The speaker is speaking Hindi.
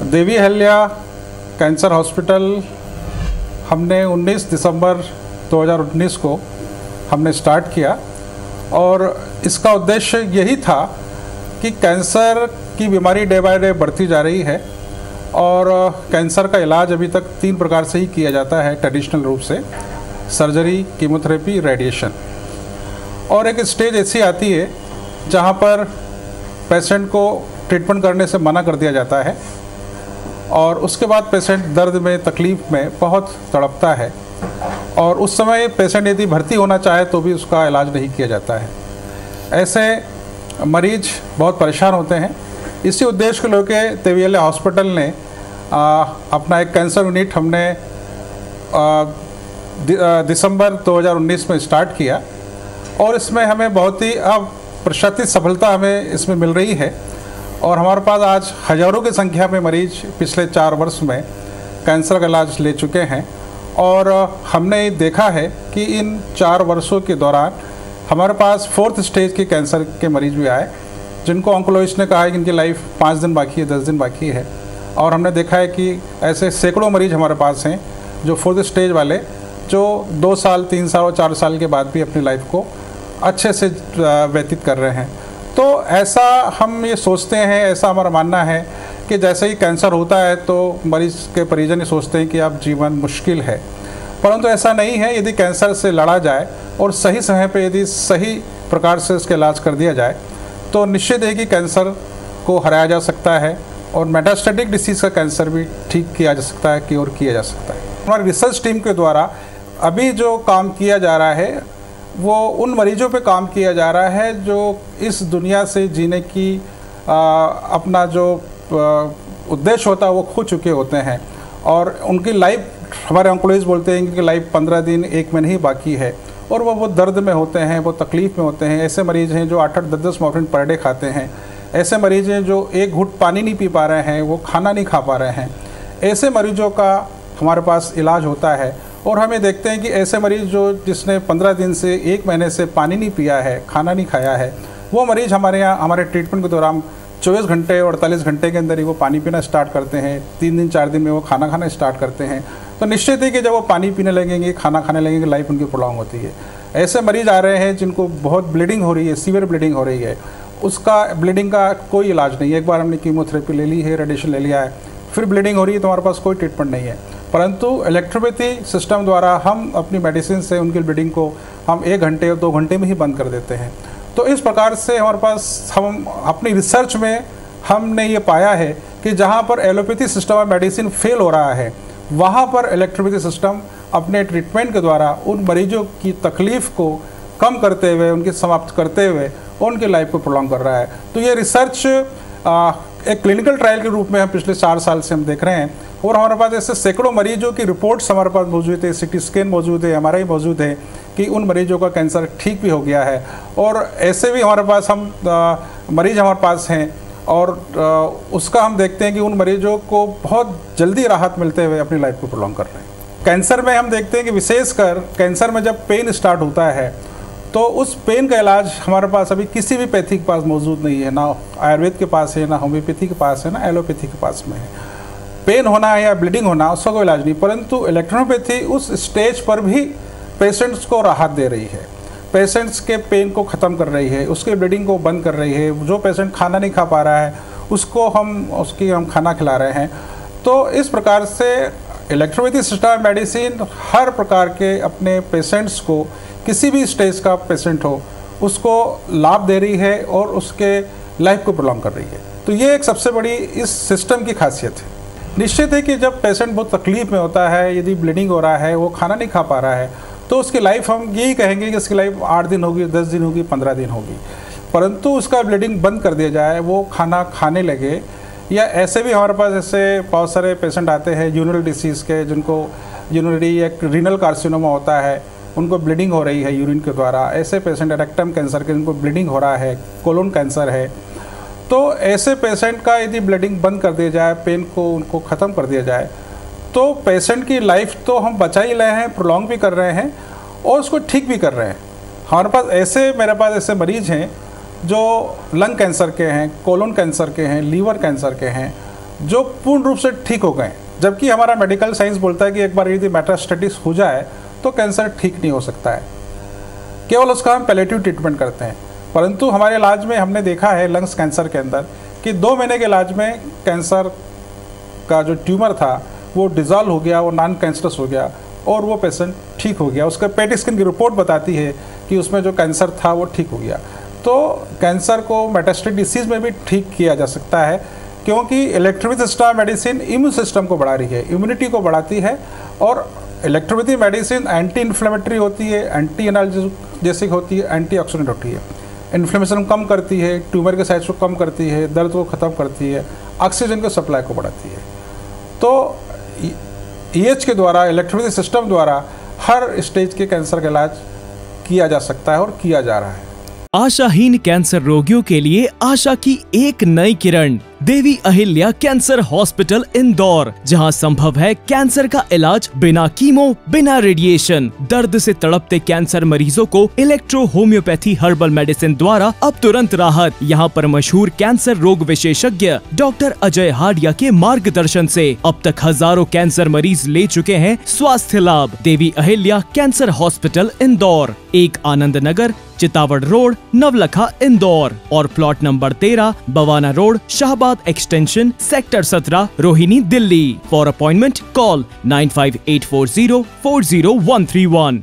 देवी अहिल्या कैंसर हॉस्पिटल हमने 19 दिसंबर 2019 को हमने स्टार्ट किया और इसका उद्देश्य यही था कि कैंसर की बीमारी डे बाय डे बढ़ती जा रही है और कैंसर का इलाज अभी तक 3 प्रकार से ही किया जाता है ट्रेडिशनल रूप से, सर्जरी, कीमोथेरेपी, रेडिएशन। और एक स्टेज ऐसी आती है जहाँ पर पेशेंट को ट्रीटमेंट करने से मना कर दिया जाता है और उसके बाद पेशेंट दर्द में, तकलीफ़ में बहुत तड़पता है और उस समय पेशेंट यदि भर्ती होना चाहे तो भी उसका इलाज नहीं किया जाता है। ऐसे मरीज बहुत परेशान होते हैं। इसी उद्देश्य को लेकर देवी अहिल्या हॉस्पिटल ने अपना एक कैंसर यूनिट हमने दिसंबर 2019 में स्टार्ट किया और इसमें हमें बहुत ही प्रतिशत सफलता हमें इसमें मिल रही है और हमारे पास आज हज़ारों की संख्या में मरीज पिछले 4 वर्ष में कैंसर का इलाज ले चुके हैं। और हमने देखा है कि इन 4 वर्षों के दौरान हमारे पास 4th स्टेज के कैंसर के मरीज भी आए जिनको ऑन्कोलॉजिस्ट ने कहा है कि इनकी लाइफ 5 दिन बाकी है, 10 दिन बाकी है। और हमने देखा है कि ऐसे सैकड़ों मरीज हमारे पास हैं जो 4th स्टेज वाले जो 2 साल, 3 साल और 4 साल के बाद भी अपनी लाइफ को अच्छे से व्यतीत कर रहे हैं। तो ऐसा हम ये सोचते हैं, ऐसा हमारा मानना है कि जैसे ही कैंसर होता है तो मरीज के परिजन ये सोचते हैं कि अब जीवन मुश्किल है, परंतु ऐसा नहीं है। यदि कैंसर से लड़ा जाए और सही समय पे यदि सही प्रकार से इसका इलाज कर दिया जाए तो निश्चित है कि कैंसर को हराया जा सकता है और मेटास्टेटिक डिसीज़ का कैंसर भी ठीक किया जा सकता है, क्योर किया जा सकता है। हमारी रिसर्च टीम के द्वारा अभी जो काम किया जा रहा है वो उन मरीजों पे काम किया जा रहा है जो इस दुनिया से जीने की अपना जो उद्देश्य होता है वो खो चुके होते हैं और उनकी लाइफ, हमारे ऑन्कोलॉजिस्ट बोलते हैं कि लाइफ 15 दिन, 1 महीने ही बाकी है और वो दर्द में होते हैं, वो तकलीफ़ में होते हैं। ऐसे मरीज़ हैं जो 8-8, 10-10 मॉर्फिन पर डे खाते हैं। ऐसे मरीज़ हैं जो एक घूंट पानी नहीं पी पा रहे हैं, वो खाना नहीं खा पा रहे हैं। ऐसे मरीजों का हमारे पास इलाज होता है और हमें देखते हैं कि ऐसे मरीज़ जिसने 15 दिन से 1 महीने से पानी नहीं पिया है, खाना नहीं खाया है, वो मरीज़ हमारे यहाँ हमारे ट्रीटमेंट के दौरान 24 घंटे और 48 घंटे के अंदर ही वो पानी पीना स्टार्ट करते हैं। 3 दिन 4 दिन में वो खाना खाना स्टार्ट करते हैं। तो निश्चित है कि जब वो पानी पीने लगेंगे, खाना खाने लगेंगे, लाइफ उनकी प्रोलॉन्ग होती है। ऐसे मरीज़ आ रहे हैं जिनको बहुत ब्लीडिंग हो रही है, सीवियर ब्लीडिंग हो रही है, उसका ब्लीडिंग का कोई इलाज नहीं है। एक बार हमने कीमोथेरेपी ले ली है, रेडिएशन ले लिया है, फिर ब्लीडिंग हो रही है तो हमारे पास कोई ट्रीटमेंट नहीं है, परंतु इलेक्ट्रोपैथी सिस्टम द्वारा हम अपनी मेडिसिन से उनकी ब्लीडिंग को हम 1 घंटे और 2 घंटे में ही बंद कर देते हैं। तो इस प्रकार से हमारे पास हम अपनी रिसर्च में हमने ये पाया है कि जहाँ पर एलोपैथी सिस्टम और मेडिसिन फेल हो रहा है वहाँ पर इलेक्ट्रोपैथी सिस्टम अपने ट्रीटमेंट के द्वारा उन मरीजों की तकलीफ़ को कम करते हुए, उनकी समाप्त करते हुए उनकी लाइफ को प्रोलॉन्ग कर रहा है। तो ये रिसर्च एक क्लिनिकल ट्रायल के रूप में हम पिछले 4 साल से हम देख रहे हैं और हमारे पास ऐसे सैकड़ों मरीजों की रिपोर्ट्स हमारे पास मौजूद है, CT स्कैन मौजूद है, MRI मौजूद है कि उन मरीजों का कैंसर ठीक भी हो गया है। और ऐसे भी हमारे पास मरीज हमारे पास हैं और उसका हम देखते हैं कि उन मरीजों को बहुत जल्दी राहत मिलते हुए अपनी लाइफ को प्रोलॉन्ग कर रहे हैं। कैंसर में हम देखते हैं कि विशेषकर कैंसर में जब पेन स्टार्ट होता है तो उस पेन का इलाज हमारे पास अभी किसी भी पैथी के पास मौजूद नहीं है, ना आयुर्वेद के पास है, ना होम्योपैथी के पास है, ना एलोपैथी के पास में है। पेन होना है या ब्लीडिंग होना, उसका कोई इलाज नहीं, परंतु इलेक्ट्रोपैथी उस स्टेज पर भी पेशेंट्स को राहत दे रही है, पेशेंट्स के पेन को ख़त्म कर रही है, उसके ब्लीडिंग को बंद कर रही है। जो पेशेंट खाना नहीं खा पा रहा है उसको हम खाना खिला रहे हैं। तो इस प्रकार से इलेक्ट्रोपैथी सिस्टम मेडिसिन हर प्रकार के अपने पेशेंट्स को, किसी भी स्टेज का पेशेंट हो, उसको लाभ दे रही है और उसके लाइफ को प्रोलॉन्ग कर रही है। तो ये एक सबसे बड़ी इस सिस्टम की खासियत है। निश्चित है कि जब पेशेंट बहुत तकलीफ़ में होता है, यदि ब्लीडिंग हो रहा है, वो खाना नहीं खा पा रहा है, तो उसकी लाइफ हम यही कहेंगे कि उसकी लाइफ 8 दिन होगी, 10 दिन होगी, 15 दिन होगी, परंतु उसका ब्लीडिंग बंद कर दिया जाए, वो खाना खाने लगे। या ऐसे भी हमारे पास ऐसे बहुत सारे पेशेंट आते हैं यूरिनरी डिसीज़ के, जिनको यूरिनरी या रीनल कार्सिनोमा होता है, उनको ब्लीडिंग हो रही है यूरिन के द्वारा। ऐसे पेशेंट रेक्टम कैंसर के, जिनको ब्लीडिंग हो रहा है, कोलोन कैंसर है। तो ऐसे पेशेंट का यदि ब्लीडिंग बंद कर दिया जाए, पेन को उनको ख़त्म कर दिया जाए, तो पेशेंट की लाइफ तो हम बचा ही रहे हैं, प्रोलॉन्ग भी कर रहे हैं और उसको ठीक भी कर रहे हैं। हमारे पास मेरे पास ऐसे मरीज़ हैं जो लंग कैंसर के हैं, कोलोन कैंसर के हैं, लीवर कैंसर के हैं, जो पूर्ण रूप से ठीक हो गए, जबकि हमारा मेडिकल साइंस बोलता है कि एक बार यदि मेटास्टेटिस हो जाए तो कैंसर ठीक नहीं हो सकता है, केवल उसका हम पैलेटिव ट्रीटमेंट करते हैं। परंतु हमारे इलाज में हमने देखा है लंग्स कैंसर के अंदर कि 2 महीने के इलाज में कैंसर का जो ट्यूमर था वो डिज़ॉल्व हो गया, वो नॉन कैंसरस हो गया और वो पेशेंट ठीक हो गया। उसका पेट स्कैन की रिपोर्ट बताती है कि उसमें जो कैंसर था वो ठीक हो गया। तो कैंसर को मेटास्टेटिक डिसीज़ में भी ठीक किया जा सकता है, क्योंकि electropathy system medicine immune system को बढ़ा रही है, इम्यूनिटी को बढ़ाती है। और इलेक्ट्रोपैथी मेडिसिन एंटी इन्फ्लेमेटरी होती है, एंटी एनाल्जेसिक होती है, एंटी ऑक्सीडेंट होती है, इन्फ्लेमेशन कम करती है, ट्यूमर के साइज को कम करती है, दर्द को ख़त्म करती है, ऑक्सीजन के सप्लाई को बढ़ाती है। तो EH के द्वारा, इलेक्ट्रोपैथी सिस्टम द्वारा हर स्टेज के कैंसर का इलाज किया जा सकता है और किया जा रहा है। आशाहीन कैंसर रोगियों के लिए आशा की एक नई किरण, देवी अहिल्या कैंसर हॉस्पिटल इंदौर, जहां संभव है कैंसर का इलाज बिना कीमो, बिना रेडिएशन। दर्द से तड़पते कैंसर मरीजों को इलेक्ट्रो होम्योपैथी हर्बल मेडिसिन द्वारा अब तुरंत राहत। यहां पर मशहूर कैंसर रोग विशेषज्ञ डॉक्टर अजय हाडिया के मार्गदर्शन से अब तक हजारों कैंसर मरीज ले चुके हैं स्वास्थ्य लाभ। Devi Ahilya cancer hospital Indore, 1 Anand Nagar, Chitawad road, Navlakha Indore और plot number 13, Bawana road, Shahbad extension, sector 17, Rohini, Delhi. For appointment call 9584040131।